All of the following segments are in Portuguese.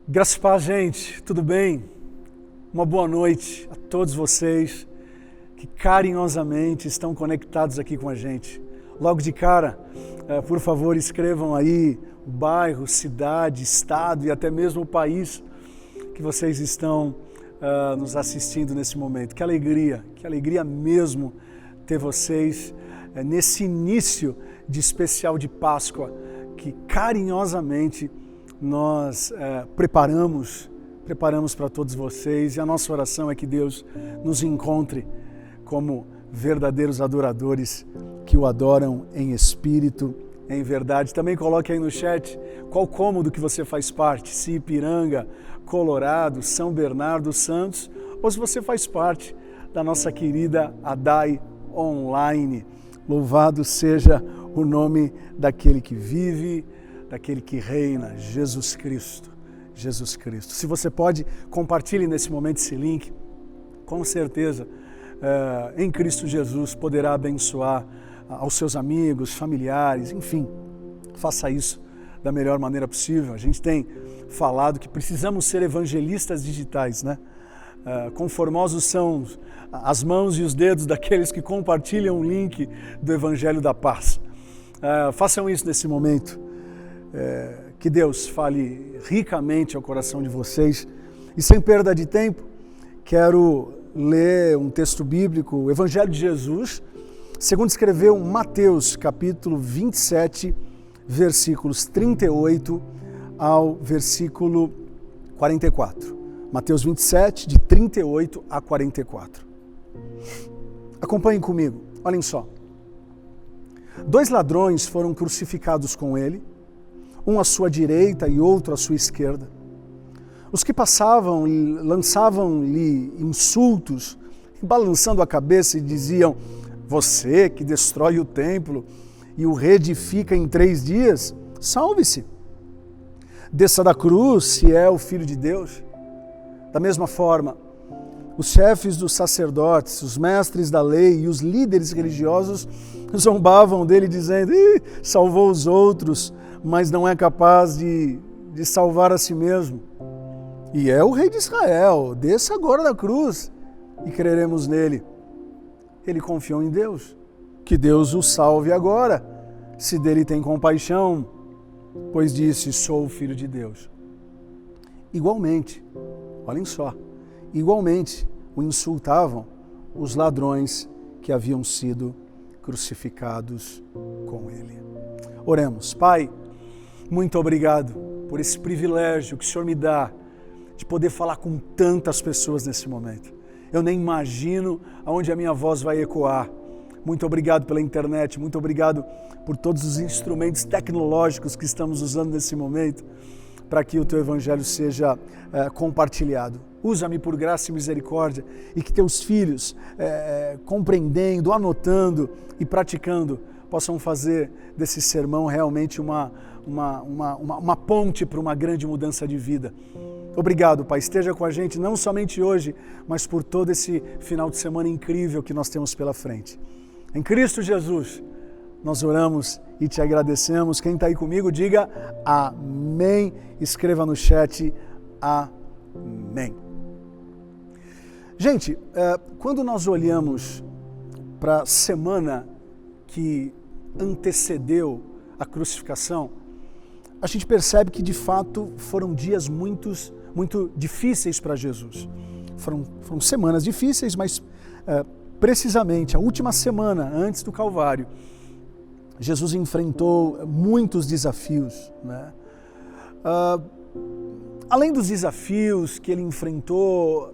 Graças e paz, gente, tudo bem? Uma boa noite a todos vocês que carinhosamente estão conectados aqui com a gente. Logo de cara, por favor, escrevam aí o bairro, cidade, estado e até mesmo o país que vocês estão nos assistindo nesse momento. Que alegria mesmo ter vocês nesse início de especial de Páscoa que carinhosamente nós preparamos para todos vocês, e a nossa oração é que Deus nos encontre como verdadeiros adoradores que o adoram em espírito, em verdade. Também coloque aí no chat qual cômodo que você faz parte, se Ipiranga, Colorado, São Bernardo, Santos, ou se você faz parte da nossa querida ADAI Online. Louvado seja o nome daquele que vive, daquele que reina, Jesus Cristo. Jesus Cristo. Se você pode, compartilhe nesse momento esse link. Com certeza, em Cristo Jesus poderá abençoar aos seus amigos, familiares, enfim. Faça isso da melhor maneira possível. A gente tem falado que precisamos ser evangelistas digitais, né? Conformosos são as mãos e os dedos daqueles que compartilham o link do Evangelho da Paz. Façam isso nesse momento. Que Deus fale ricamente ao coração de vocês. E sem perda de tempo, quero ler um texto bíblico, o Evangelho de Jesus, segundo escreveu Mateus, capítulo 27, versículos 38 ao versículo 44. Mateus 27, de 38 a 44. Acompanhem comigo, olhem só. 2 ladrões foram crucificados com ele, um à sua direita e outro à sua esquerda. Os que passavam lançavam-lhe insultos, balançando a cabeça e diziam: "Você que destrói o templo e o reedifica em 3 dias, salve-se. Desça da cruz se é o Filho de Deus." Da mesma forma, os chefes dos sacerdotes, os mestres da lei e os líderes religiosos zombavam dele dizendo: "Salvou os outros, mas não é capaz de salvar a si mesmo. E é o rei de Israel, desça agora da cruz e creremos nele." Ele confiou em Deus, que Deus o salve agora, se dele tem compaixão, pois disse: "Sou o Filho de Deus." Igualmente, olhem só, igualmente o insultavam os ladrões que haviam sido crucificados com ele. Oremos. Pai, muito obrigado por esse privilégio que o Senhor me dá de poder falar com tantas pessoas nesse momento. Eu nem imagino aonde a minha voz vai ecoar. Muito obrigado pela internet, muito obrigado por todos os instrumentos tecnológicos que estamos usando nesse momento para que o Teu Evangelho seja compartilhado. Usa-me por graça e misericórdia e que Teus filhos, compreendendo, anotando e praticando, possam fazer desse sermão realmente uma ponte para uma grande mudança de vida. Obrigado, Pai. Esteja com a gente não somente hoje, mas por todo esse final de semana incrível que nós temos pela frente. Em Cristo Jesus, nós oramos e te agradecemos. Quem está aí comigo, diga amém. Escreva no chat amém. Gente, quando nós olhamos para a semana que antecedeu a crucificação, a gente percebe que de fato foram dias muito difíceis para Jesus. Foram semanas difíceis, mas precisamente a última semana antes do Calvário, Jesus enfrentou muitos desafios, né? Além dos desafios que ele enfrentou,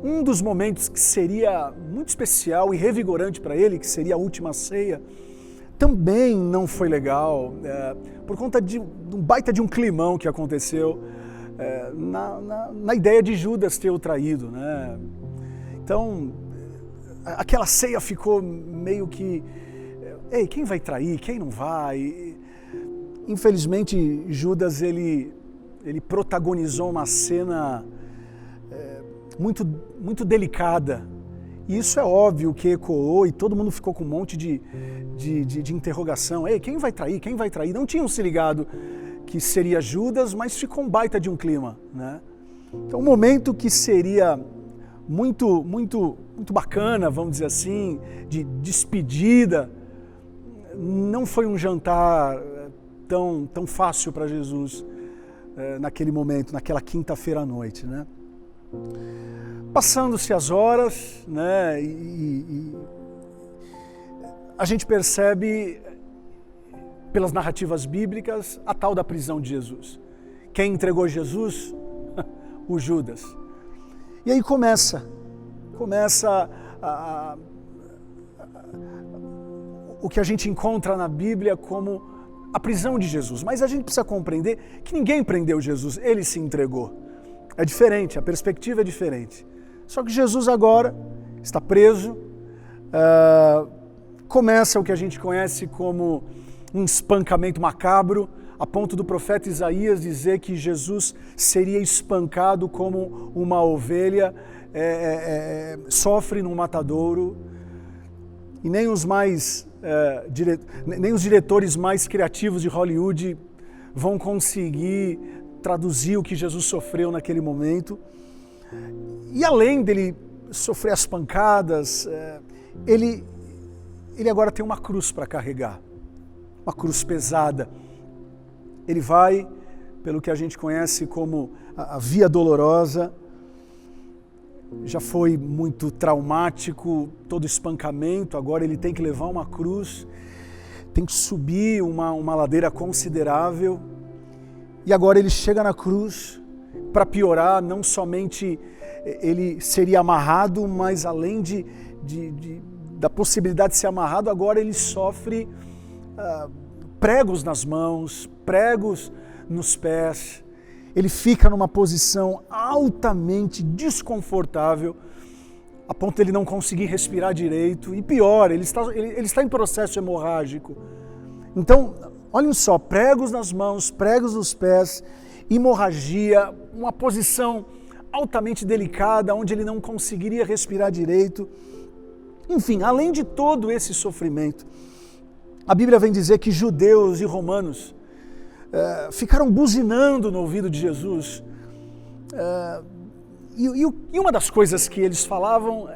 um dos momentos que seria muito especial e revigorante para ele, que seria a última ceia, também não foi legal, por conta de um baita de um climão que aconteceu na ideia de Judas ter o traído, né? Então, aquela ceia ficou meio que, ei, quem vai trair, quem não vai? Infelizmente, Judas, ele protagonizou uma cena muito delicada. E isso é óbvio que ecoou e todo mundo ficou com um monte de interrogação. Ei, quem vai trair? Quem vai trair? Não tinham se ligado que que seria Judas, mas ficou um baita de um clima, né? Então, um momento que seria muito bacana, vamos dizer assim, de despedida, não foi um jantar tão fácil para Jesus naquele momento, naquela quinta-feira à noite, né? Passando-se as horas, né, e a gente percebe pelas narrativas bíblicas a tal da prisão de Jesus. Quem entregou Jesus? O Judas. E aí começa o que a gente encontra na Bíblia como a prisão de Jesus. Mas a gente precisa compreender que ninguém prendeu Jesus, ele se entregou. É diferente, a perspectiva é diferente. Só que Jesus agora está preso, começa o que a gente conhece como um espancamento macabro, a ponto do profeta Isaías dizer que Jesus seria espancado como uma ovelha sofre num matadouro, e nem os diretores mais criativos de Hollywood vão conseguir traduzir o que Jesus sofreu naquele momento. E além dele sofrer as pancadas, ele agora tem uma cruz para carregar, uma cruz pesada. Ele vai pelo que a gente conhece como a Via Dolorosa. Já foi muito traumático todo espancamento, agora ele tem que levar uma cruz, tem que subir uma ladeira considerável, e agora ele chega na cruz. Para piorar, não somente ele seria amarrado, mas além da possibilidade de ser amarrado, agora ele sofre pregos nas mãos, pregos nos pés. Ele fica numa posição altamente desconfortável, a ponto de ele não conseguir respirar direito. E pior, ele está em processo hemorrágico. Então, olhem só, pregos nas mãos, pregos nos pés, hemorragia, uma posição altamente delicada, onde ele não conseguiria respirar direito. Enfim, além de todo esse sofrimento, a Bíblia vem dizer que judeus e romanos ficaram buzinando no ouvido de Jesus. E uma das coisas que eles falavam,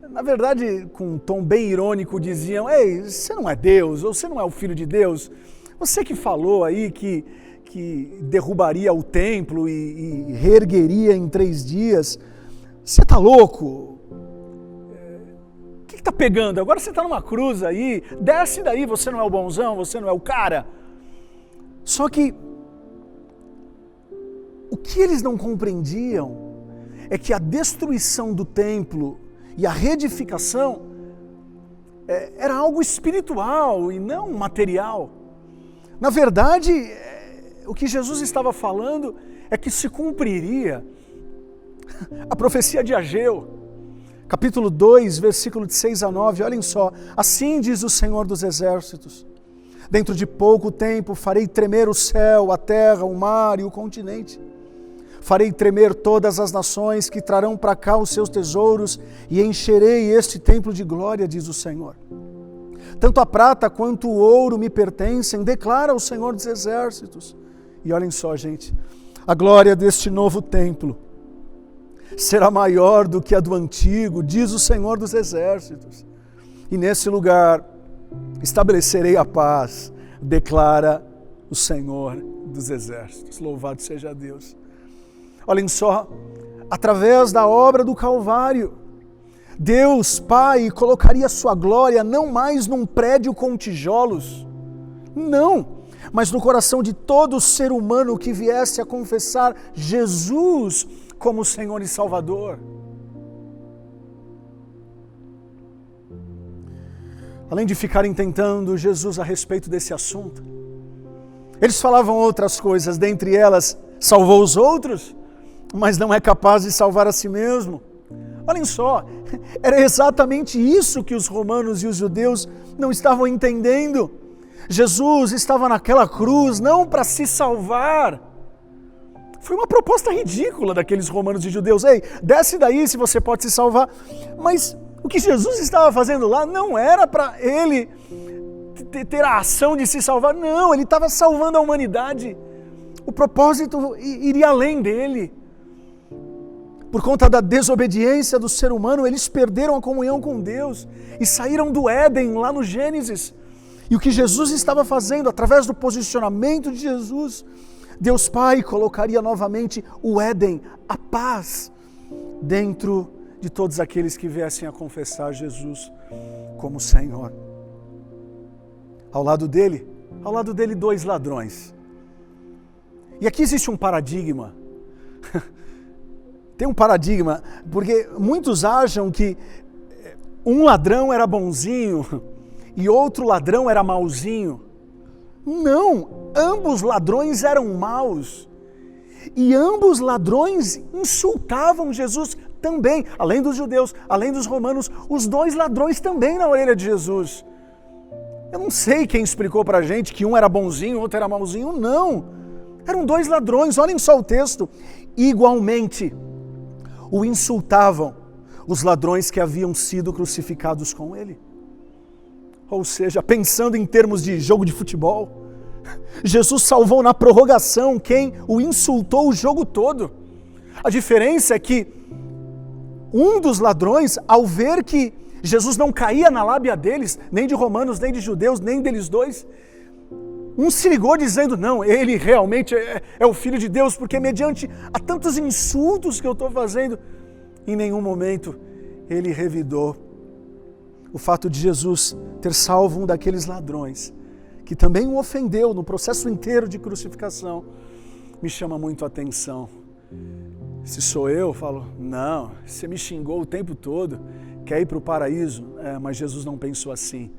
na verdade, com um tom bem irônico, diziam: ei, você não é Deus, ou você não é o Filho de Deus? Você que falou aí que derrubaria o templo e reergueria em 3 dias, você está louco? O que está pegando? Agora você está numa cruz aí, desce daí, você não é o bonzão, você não é o cara. Só que o que eles não compreendiam é que a destruição do templo e a reedificação era algo espiritual e não material. Na verdade, o que Jesus estava falando é que se cumpriria a profecia de Ageu, capítulo 2, versículo de 6 a 9, olhem só: assim diz o Senhor dos Exércitos, dentro de pouco tempo farei tremer o céu, a terra, o mar e o continente. Farei tremer todas as nações que trarão para cá os seus tesouros e encherei este templo de glória, diz o Senhor. Tanto a prata quanto o ouro me pertencem, declara o Senhor dos Exércitos. E olhem só, gente, a glória deste novo templo será maior do que a do antigo, diz o Senhor dos Exércitos. E nesse lugar estabelecerei a paz, declara o Senhor dos Exércitos. Louvado seja Deus. Olhem só, através da obra do Calvário, Deus Pai colocaria sua glória não mais num prédio com tijolos, não, mas no coração de todo ser humano que viesse a confessar Jesus como Senhor e Salvador. Além de ficarem tentando Jesus a respeito desse assunto, eles falavam outras coisas, dentre elas: salvou os outros, mas não é capaz de salvar a si mesmo. Olhem só, era exatamente isso que os romanos e os judeus não estavam entendendo. Jesus estava naquela cruz não para se salvar. Foi uma proposta ridícula daqueles romanos e judeus: ei, desce daí se você pode se salvar. Mas o que Jesus estava fazendo lá não era para ele ter a ação de se salvar, não, ele estava salvando a humanidade O propósito iria além dele. Por conta da desobediência do ser humano, eles perderam a comunhão com Deus e saíram do Éden, lá no Gênesis. E o que Jesus estava fazendo, através do posicionamento de Jesus, Deus Pai colocaria novamente o Éden, a paz, dentro de todos aqueles que viessem a confessar Jesus como Senhor. Ao lado dele 2 ladrões. E aqui existe um paradigma. Tem um paradigma, porque muitos acham que um ladrão era bonzinho e outro ladrão era mauzinho. Não, ambos ladrões eram maus. E ambos ladrões insultavam Jesus também, além dos judeus, além dos romanos, os 2 ladrões também na orelha de Jesus. Eu não sei quem explicou pra gente que um era bonzinho, o outro era mauzinho, não. Eram 2 ladrões, olhem só o texto. Igualmente o insultavam os ladrões que haviam sido crucificados com ele. Ou seja, pensando em termos de jogo de futebol, Jesus salvou na prorrogação quem o insultou o jogo todo. A diferença é que um dos ladrões, ao ver que Jesus não caía na lábia deles, nem de romanos, nem de judeus, nem deles 2, um se ligou dizendo, não, ele realmente é o Filho de Deus, porque mediante a tantos insultos que eu estou fazendo, em nenhum momento ele revidou o fato de Jesus ter salvo um daqueles ladrões, que também o ofendeu no processo inteiro de crucificação. Me chama muito a atenção. Se sou eu falo, não, você me xingou o tempo todo, quer ir para o paraíso? Mas Jesus não pensou assim.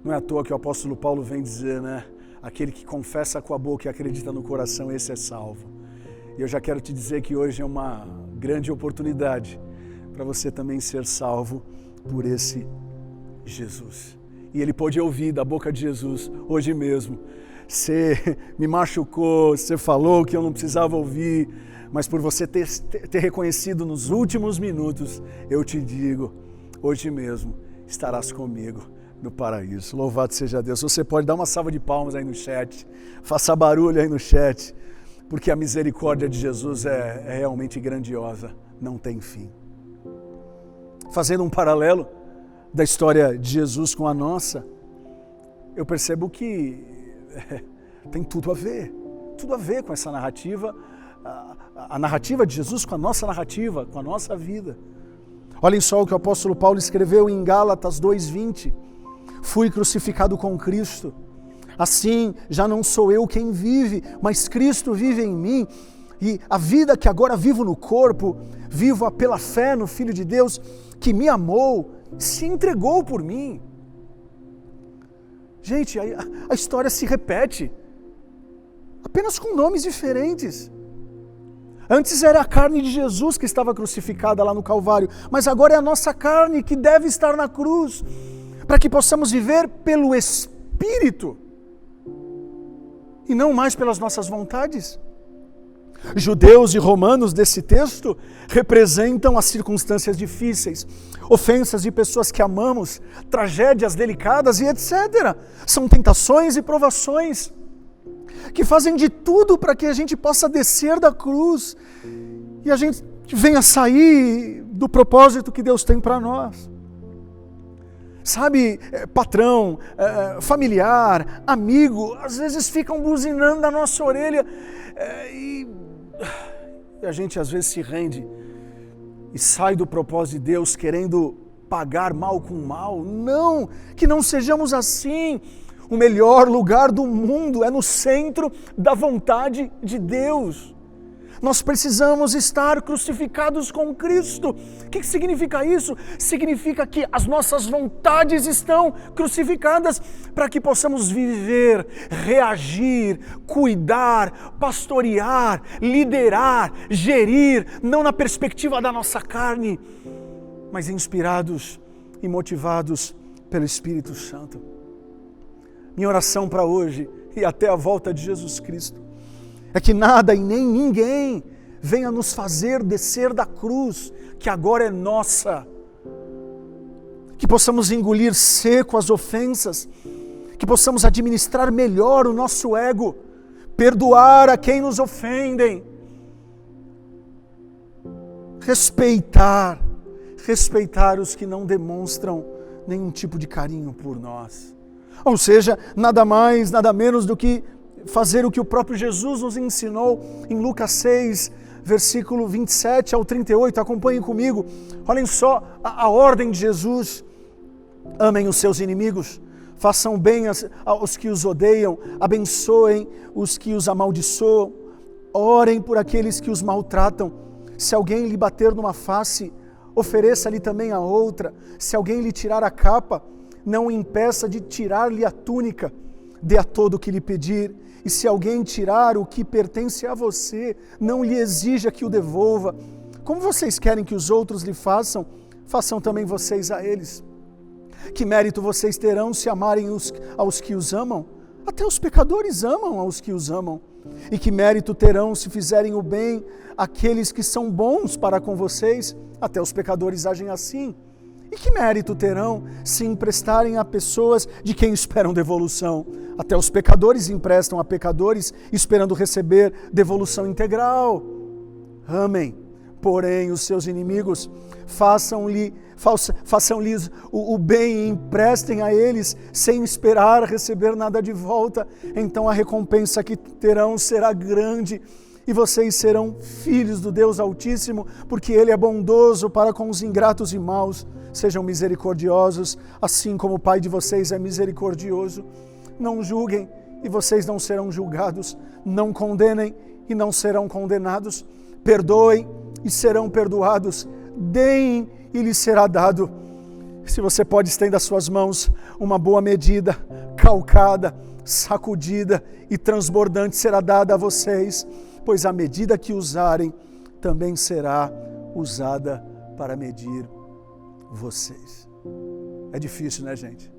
Não é à toa que o apóstolo Paulo vem dizer, né? Aquele que confessa com a boca e acredita no coração, esse é salvo. E eu já quero te dizer que hoje é uma grande oportunidade para você também ser salvo por esse Jesus. E ele pôde ouvir da boca de Jesus hoje mesmo. Você me machucou, você falou que eu não precisava ouvir, mas por você ter reconhecido nos últimos minutos, eu te digo, hoje mesmo estarás comigo no paraíso. Louvado seja Deus. Você pode dar uma salva de palmas aí no chat, faça barulho aí no chat, porque a misericórdia de Jesus é realmente grandiosa, não tem fim. Fazendo um paralelo da história de Jesus com a nossa, eu percebo que tem tudo a ver com essa narrativa, a narrativa de Jesus com a nossa narrativa, com a nossa vida. Olhem só o que o apóstolo Paulo escreveu em Gálatas 2:20. Fui crucificado com Cristo. Assim, já não sou eu quem vive, mas Cristo vive em mim. E a vida que agora vivo no corpo, vivo-a pela fé no Filho de Deus, que me amou, se entregou por mim. Gente, a história se repete, apenas com nomes diferentes. Antes era a carne de Jesus que estava crucificada lá no Calvário, mas agora é a nossa carne que deve estar na cruz, para que possamos viver pelo Espírito e não mais pelas nossas vontades. Judeus e romanos desse texto representam as circunstâncias difíceis, ofensas de pessoas que amamos, tragédias delicadas e etc. São tentações e provações que fazem de tudo para que a gente possa descer da cruz e a gente venha sair do propósito que Deus tem para nós. Sabe, patrão, familiar, amigo, às vezes ficam buzinando na nossa orelha e a gente às vezes se rende e sai do propósito de Deus querendo pagar mal com mal. Não, que não sejamos assim. O melhor lugar do mundo é no centro da vontade de Deus. Nós precisamos estar crucificados com Cristo. O que significa isso? Significa que as nossas vontades estão crucificadas para que possamos viver, reagir, cuidar, pastorear, liderar, gerir, não na perspectiva da nossa carne, mas inspirados e motivados pelo Espírito Santo. Minha oração para hoje e até a volta de Jesus Cristo é que nada e nem ninguém venha nos fazer descer da cruz, que agora é nossa. Que possamos engolir seco as ofensas, que possamos administrar melhor o nosso ego, perdoar a quem nos ofendem, respeitar os que não demonstram nenhum tipo de carinho por nós. Ou seja, nada mais, nada menos do que fazer o que o próprio Jesus nos ensinou em Lucas 6, versículo 27 ao 38. Acompanhem comigo. Olhem só a ordem de Jesus. Amem os seus inimigos, façam bem aos que os odeiam, abençoem os que os amaldiçoam, orem por aqueles que os maltratam. Se alguém lhe bater numa face, ofereça-lhe também a outra. Se alguém lhe tirar a capa, não o impeça de tirar-lhe a túnica. Dê a todo o que lhe pedir. E se alguém tirar o que pertence a você, não lhe exija que o devolva. Como vocês querem que os outros lhe façam, façam também vocês a eles. Que mérito vocês terão se amarem aos que os amam? Até os pecadores amam aos que os amam. E que mérito terão se fizerem o bem àqueles que são bons para com vocês? Até os pecadores agem assim. E que mérito terão se emprestarem a pessoas de quem esperam devolução? Até os pecadores emprestam a pecadores esperando receber devolução integral. Amem, porém, os seus inimigos, façam-lhes o bem e emprestem a eles sem esperar receber nada de volta. Então a recompensa que terão será grande e vocês serão filhos do Deus Altíssimo, porque Ele é bondoso para com os ingratos e maus. Sejam misericordiosos, assim como o Pai de vocês é misericordioso. Não julguem e vocês não serão julgados. Não condenem e não serão condenados. Perdoem e serão perdoados. Deem e lhes será dado. Se você pode, estenda as suas mãos, uma boa medida, calcada, sacudida e transbordante será dada a vocês, pois a medida que usarem também será usada para medir vocês. É difícil, né, gente?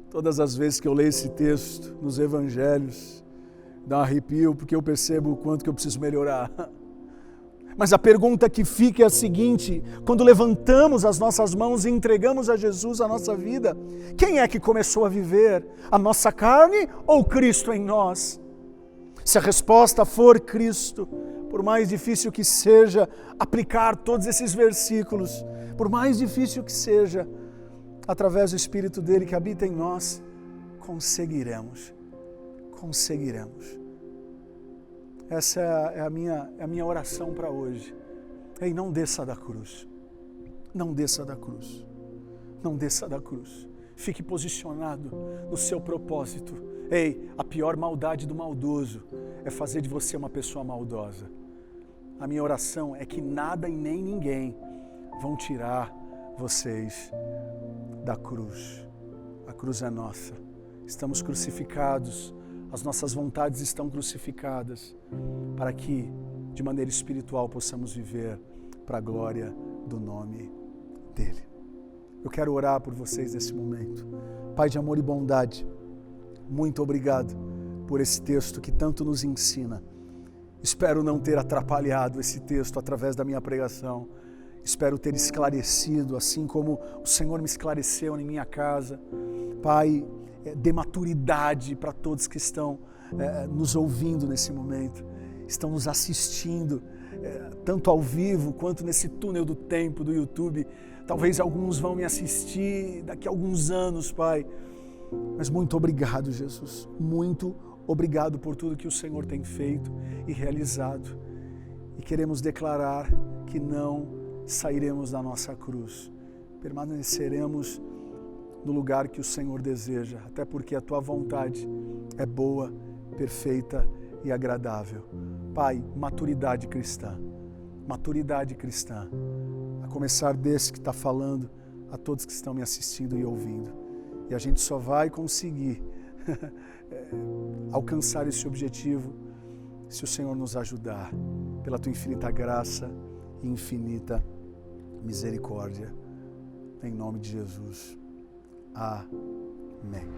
Todas as vezes que eu leio esse texto nos evangelhos, dá um arrepio, porque eu percebo o quanto que eu preciso melhorar. Mas a pergunta que fica é a seguinte: quando levantamos as nossas mãos e entregamos a Jesus a nossa vida, quem é que começou a viver? A nossa carne ou Cristo em nós? Se a resposta for Cristo, por mais difícil que seja aplicar todos esses versículos, por mais difícil que seja, através do Espírito dele que habita em nós, conseguiremos. Essa é a minha oração para hoje. Ei, não desça da cruz. Não desça da cruz. Não desça da cruz. Fique posicionado no seu propósito. Ei, a pior maldade do maldoso é fazer de você uma pessoa maldosa. A minha oração é que nada e nem ninguém vão tirar vocês da cruz. A cruz é nossa. Estamos crucificados. As nossas vontades estão crucificadas para que, de maneira espiritual, possamos viver para a glória do nome dele. Eu quero orar por vocês nesse momento. Pai de amor e bondade, muito obrigado por esse texto que tanto nos ensina. Espero não ter atrapalhado esse texto através da minha pregação. Espero ter esclarecido, assim como o Senhor me esclareceu em minha casa. Pai, dê maturidade para todos que estão nos ouvindo nesse momento, estão nos assistindo, tanto ao vivo quanto nesse túnel do tempo do YouTube. Talvez alguns vão me assistir daqui a alguns anos, Pai. Mas muito obrigado, Jesus. Muito obrigado por tudo que o Senhor tem feito e realizado. E queremos declarar que não sairemos da nossa cruz. Permaneceremos no lugar que o Senhor deseja, até porque a Tua vontade é boa, perfeita e agradável. Pai, maturidade cristã, a começar desse que está falando, a todos que estão me assistindo e ouvindo. E a gente só vai conseguir alcançar esse objetivo se o Senhor nos ajudar, pela Tua infinita graça e infinita misericórdia. Em nome de Jesus. Amém.